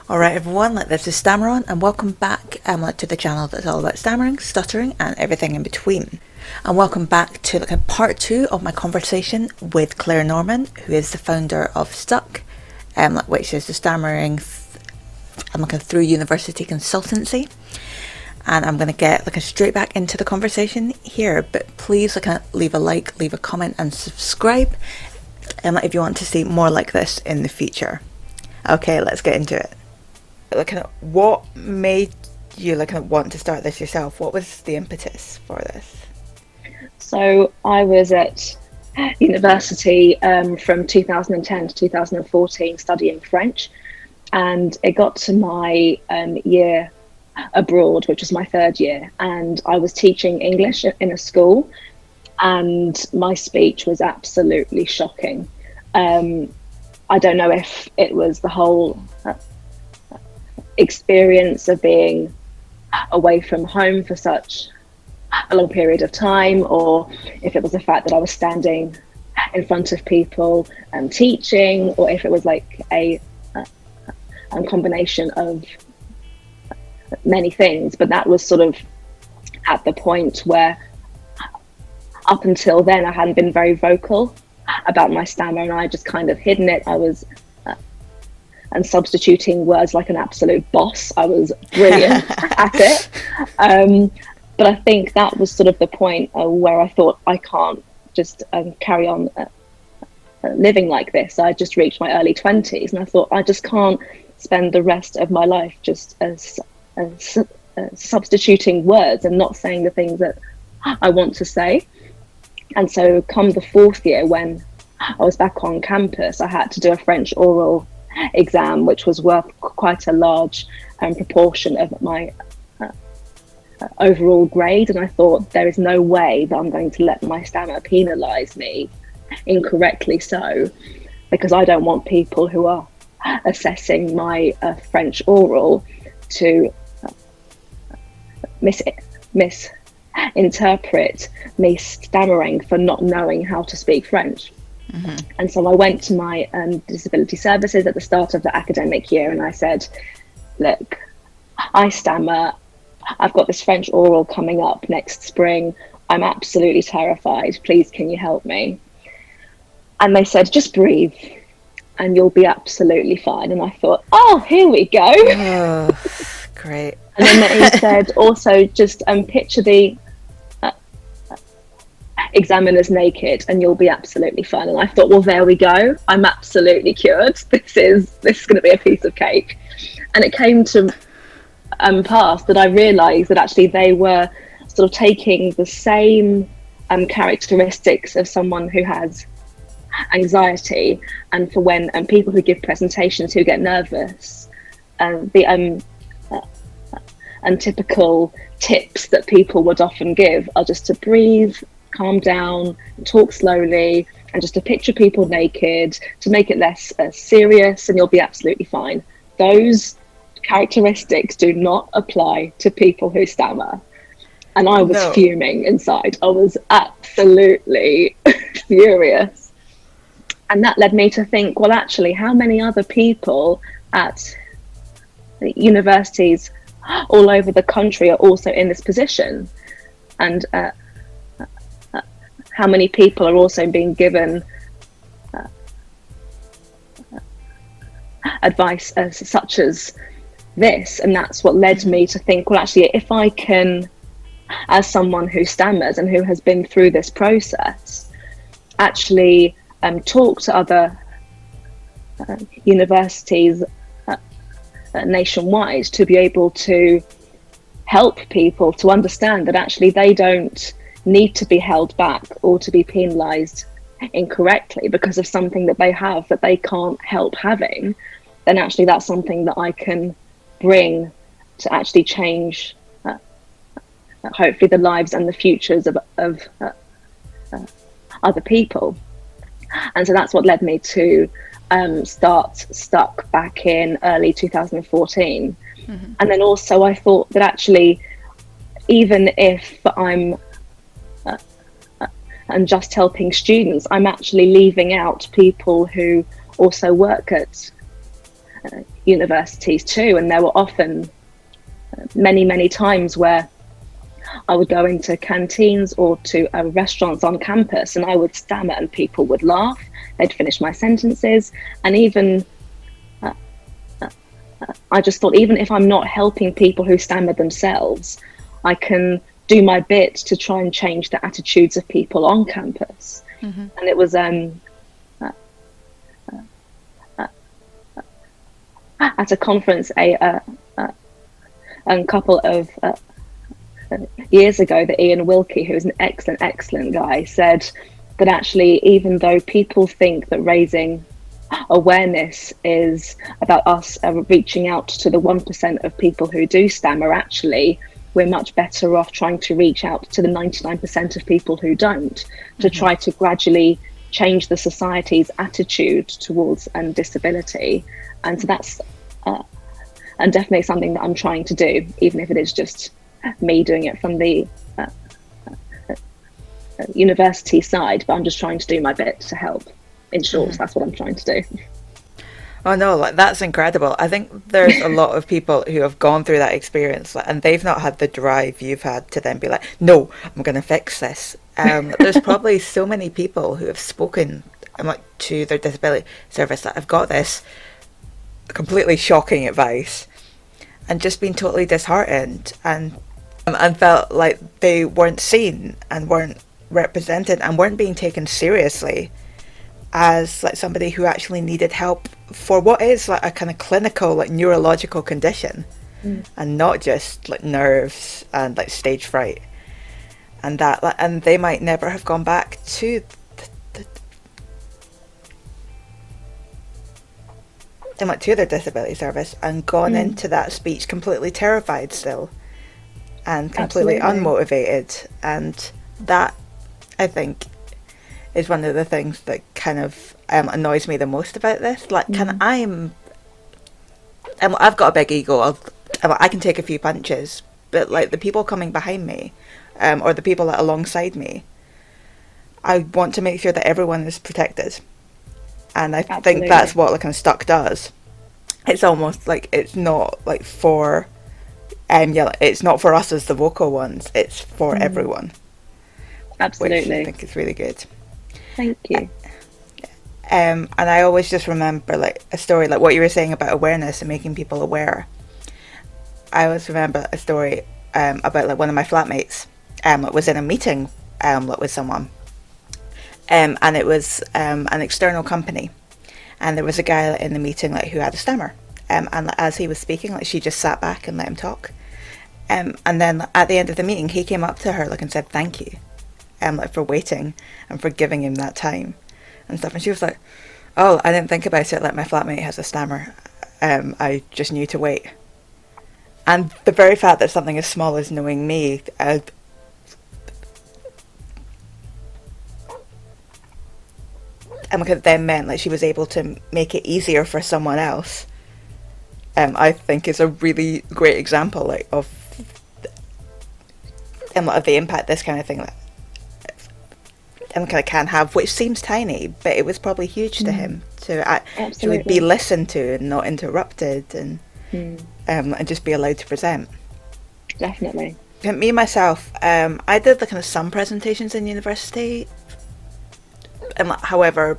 Alright everyone, this is Stammer and welcome back to the channel that's all about stammering, stuttering and everything in between. And welcome back to part 2 of my conversation with Claire Norman, who is the founder of STUC, which is the Stammering Through University Consultancy. And I'm going to get straight back into the conversation here, but please leave a like, leave a comment and subscribe if you want to see more like this in the future. Okay, let's get into it. What made you want to start this yourself? What was the impetus for this? So I was at university from 2010 to 2014 studying French, and it got to my year abroad, which was my third year, and I was teaching English in a school, and my speech was absolutely shocking. I don't know if it was the whole experience of being away from home for such a long period of time, or if it was the fact that I was standing in front of people and teaching, or if it was a combination of many things. But that was sort of at the point where up until then I hadn't been very vocal about my stammer, and I just kind of hidden it. I was and substituting words like an absolute boss. I was brilliant at it. But I think that was sort of the point where I thought I can't just carry on living like this. I just reached my early 20s and I thought I just can't spend the rest of my life just as substituting words and not saying the things that I want to say. And so come the fourth year, when I was back on campus, I had to do a French oral exam, which was worth quite a large proportion of my overall grade. And I thought, there is no way that I'm going to let my stammer penalise me, incorrectly so, because I don't want people who are assessing my French oral to misinterpret me stammering for not knowing how to speak French. Mm-hmm. And so I went to my disability services at the start of the academic year and I said, look, I stammer, I've got this French oral coming up next spring, I'm absolutely terrified, please can you help me? And they said, just breathe and you'll be absolutely fine. And I thought, oh, here we go. Oh, great. And then they said also just picture the examiners naked and you'll be absolutely fine. And I thought, well, there we go, I'm absolutely cured. This is going to be a piece of cake. And it came to pass that I realized that actually they were sort of taking the same characteristics of someone who has anxiety, and for when people who give presentations who get nervous, the typical tips that people would often give are just to breathe, calm down, talk slowly, and just to picture people naked to make it less serious, and you'll be absolutely fine. Those characteristics do not apply to people who stammer. And I was fuming inside. I was absolutely furious. And that led me to think, well, actually, how many other people at universities all over the country are also in this position? And how many people are also being given advice such as this? And that's what led me to think, well, actually, if I can, as someone who stammers and who has been through this process, actually talk to other universities nationwide to be able to help people to understand that actually they don't need to be held back or to be penalised incorrectly because of something that they have that they can't help having, then actually that's something that I can bring to actually change hopefully the lives and the futures of other people. And so that's what led me to start STUC back in early 2014. Mm-hmm. And then also I thought that actually, even if I'm just helping students, I'm actually leaving out people who also work at universities too, and there were often many times where I would go into canteens or to restaurants on campus, and I would stammer and people would laugh. They'd finish my sentences. And even I just thought, even if I'm not helping people who stammer themselves, I can do my bit to try and change the attitudes of people on campus. And it was at a conference a couple of years ago that Ian Wilkie, who's an excellent guy, said that actually, even though people think that raising awareness is about us reaching out to the 1% of people who do stammer, actually we're much better off trying to reach out to the 99% of people who don't, to try to gradually change the society's attitude towards disability. And so that's and definitely something that I'm trying to do, even if it is just me doing it from the university side, but I'm just trying to do my bit to help. In short, that's what I'm trying to do. Oh no, like that's incredible. I think there's a lot of people who have gone through that experience, like, and they've not had the drive you've had to then be like, no, I'm going to fix this. There's probably so many people who have spoken like to their disability service that have got this completely shocking advice and just been totally disheartened and felt like they weren't seen and weren't represented and weren't being taken seriously as like somebody who actually needed help for what is like a kind of clinical like neurological condition and not just like nerves and like stage fright, and that like, and they might never have gone back to to their disability service and gone into that speech completely terrified still and completely unmotivated. And that, I think, is one of the things that kind of annoys me the most about this. Like, I've got a big ego. I can take a few punches, but like the people coming behind me, or the people that alongside me, I want to make sure that everyone is protected. And I think that's what like kind of STUC does. It's almost like it's not like for, it's not for us as the vocal ones. It's for everyone. Absolutely, which I think is really good. Thank you. And I always just remember like a story, like what you were saying about awareness and making people aware. I always remember a story about like one of my flatmates was in a meeting with someone, and it was an external company, and there was a guy in the meeting like who had a stammer, and as he was speaking, like she just sat back and let him talk, and then at the end of the meeting he came up to her like and said thank you, like for waiting and for giving him that time and stuff, and she was like, oh, I didn't think about it, like my flatmate has a stammer, I just knew to wait. And the very fact that something as small as knowing me and then meant like she was able to make it easier for someone else, I think is a really great example like of the impact this kind of thing kind of can have, which seems tiny, but it was probably huge to him to actually be listened to and not interrupted and just be allowed to present. Definitely. Me myself, I did the kind of some presentations in university, however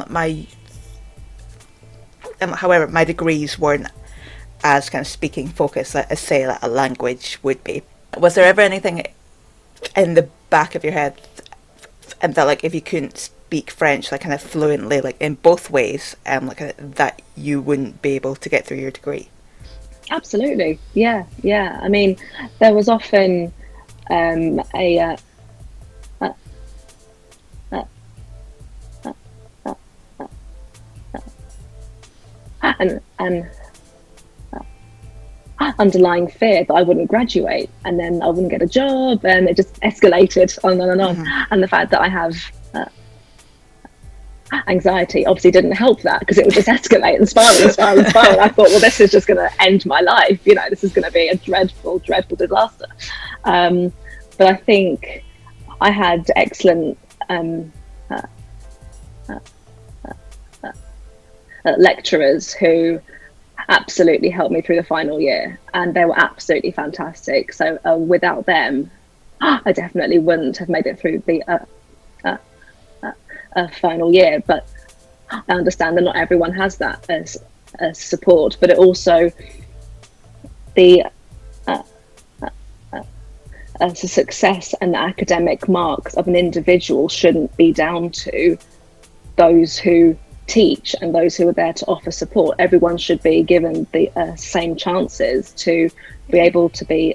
my degrees weren't as kind of speaking focused as say like a language would be. Was there ever anything in the back of your head and that like if you couldn't speak French like kind of fluently like in both ways that you wouldn't be able to get through your degree? Absolutely, yeah. I mean, there was often and underlying fear that I wouldn't graduate and then I wouldn't get a job, and it just escalated on and on. And the fact that I have anxiety obviously didn't help that, because it would just escalate and spiral. I thought, well, this is just going to end my life, this is going to be a dreadful disaster. But I think I had excellent lecturers who absolutely helped me through the final year, and they were absolutely fantastic. So without them, I definitely wouldn't have made it through the final year. But I understand that not everyone has that as support, but it also the success and the academic marks of an individual shouldn't be down to those who teach and those who are there to offer support. Everyone should be given the same chances to be able to be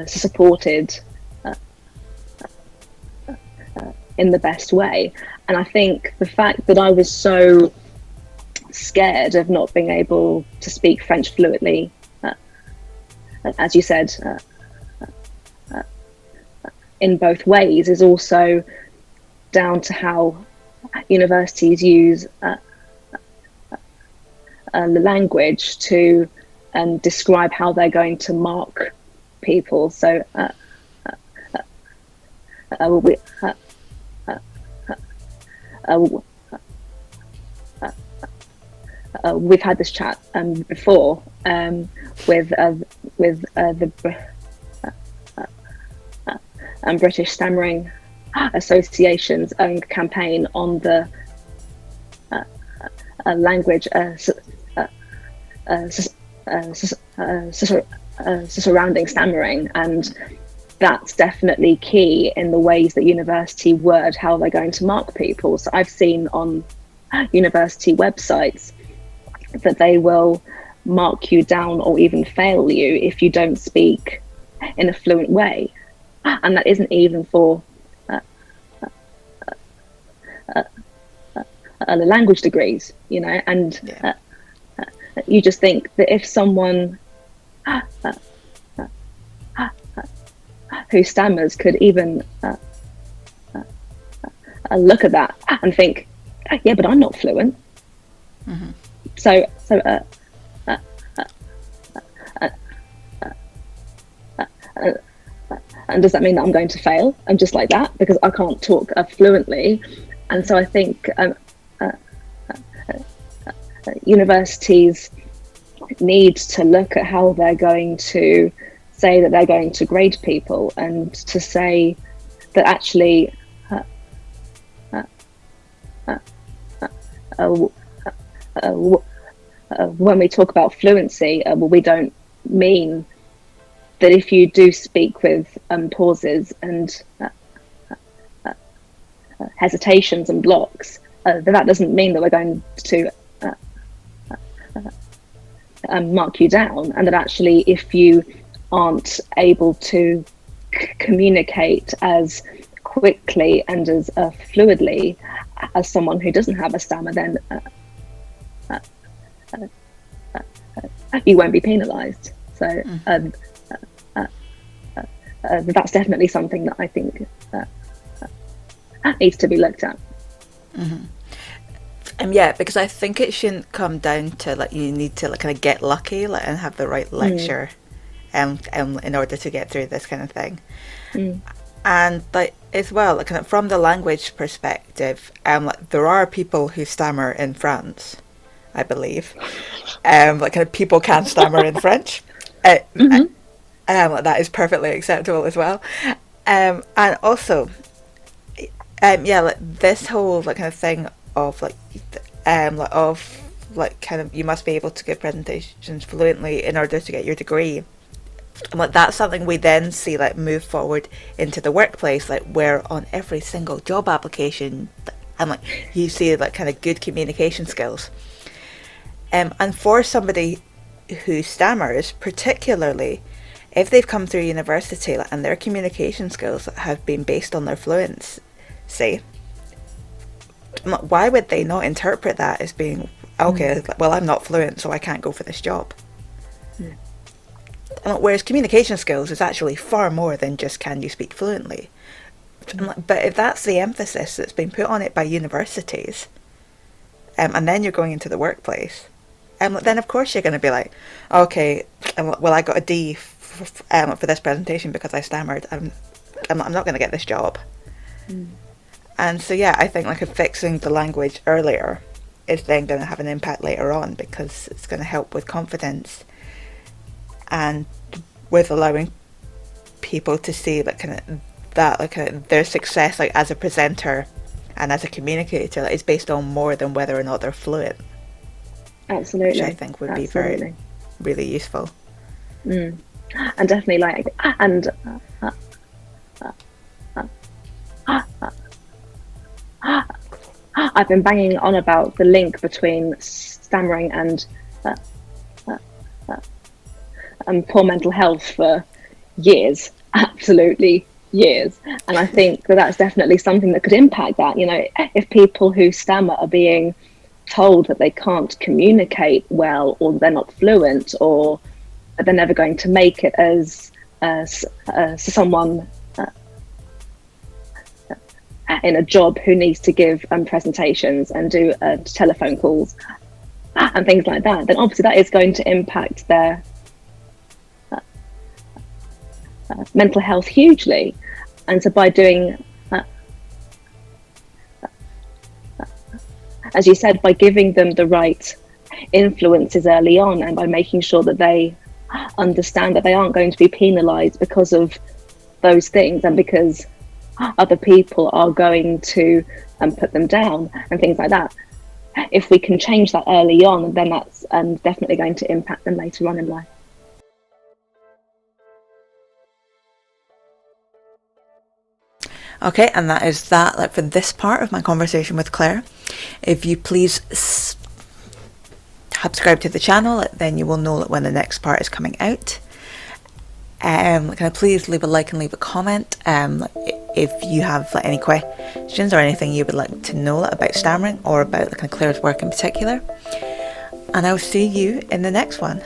supported in the best way. And I think the fact that I was so scared of not being able to speak French fluently, as you said, in both ways, is also down to how universities use the language to describe how they're going to mark people. So we've had this chat before with the British Stammering Association's own campaign on the language surrounding stammering, and that's definitely key in the ways that university word how they're going to mark people. So I've seen on university websites that they will mark you down or even fail you if you don't speak in a fluent way, and that isn't even for the language degrees, you know. And you just think that if someone who stammers could even look at that and think, yeah, but I'm not fluent. Mm-hmm. So and does that mean that I'm going to fail? And just like that, because I can't talk fluently. And so I think universities need to look at how they're going to say that they're going to grade people, and to say that actually when we talk about fluency, we don't mean that if you do speak with pauses and hesitations and blocks, that doesn't mean that we're going to mark you down, and that actually if you aren't able to communicate as quickly and as fluidly as someone who doesn't have a stammer, then you won't be penalised. So that's definitely something that I think needs to be looked at. Mm-hmm. Yeah, because I think it shouldn't come down to like you need to like kind of get lucky and have the right lecture in order to get through this kind of thing. And like as well, like kind of from the language perspective, like there are people who stammer in France, I believe. Like kind of people can stammer in French. Like that is perfectly acceptable as well. And also, like this whole like kind of thing of like kind of you must be able to give presentations fluently in order to get your degree. And like that's something we then see like move forward into the workplace, like where on every single job application, and like you see like kind of good communication skills. And for somebody who stammers, particularly if they've come through university and their communication skills have been based on their fluency, why would they not interpret that as being okay? Well, I'm not fluent, so I can't go for this job. Whereas communication skills is actually far more than just can you speak fluently. But if that's the emphasis that's been put on it by universities, and then you're going into the workplace, then of course you're going to be like, okay, well I got a D for this presentation because I stammered. I'm not going to get this job. And so yeah, I think like fixing the language earlier is then going to have an impact later on, because it's going to help with confidence and with allowing people to see like kind of that like kind of their success like as a presenter and as a communicator like, is based on more than whether or not they're fluent. Absolutely. Which I think would be very really useful. And definitely like and I've been banging on about the link between stammering and poor mental health for years, absolutely years. And I think that that's definitely something that could impact that. You know, if people who stammer are being told that they can't communicate well, or they're not fluent, or that they're never going to make it as someone in a job who needs to give presentations and do telephone calls and things like that, then obviously that is going to impact their mental health hugely. And so by doing, as you said, by giving them the right influences early on, and by making sure that they understand that they aren't going to be penalised because of those things, and because other people are going to put them down and things like that. If we can change that early on, then that's definitely going to impact them later on in life. Okay, and that is that like for this part of my conversation with Claire. If you please subscribe to the channel, then you will know when the next part is coming out. Can I please leave a like and leave a comment if you have like any questions or anything you would like to know about stammering or about Claire's work in particular. And I will see you in the next one.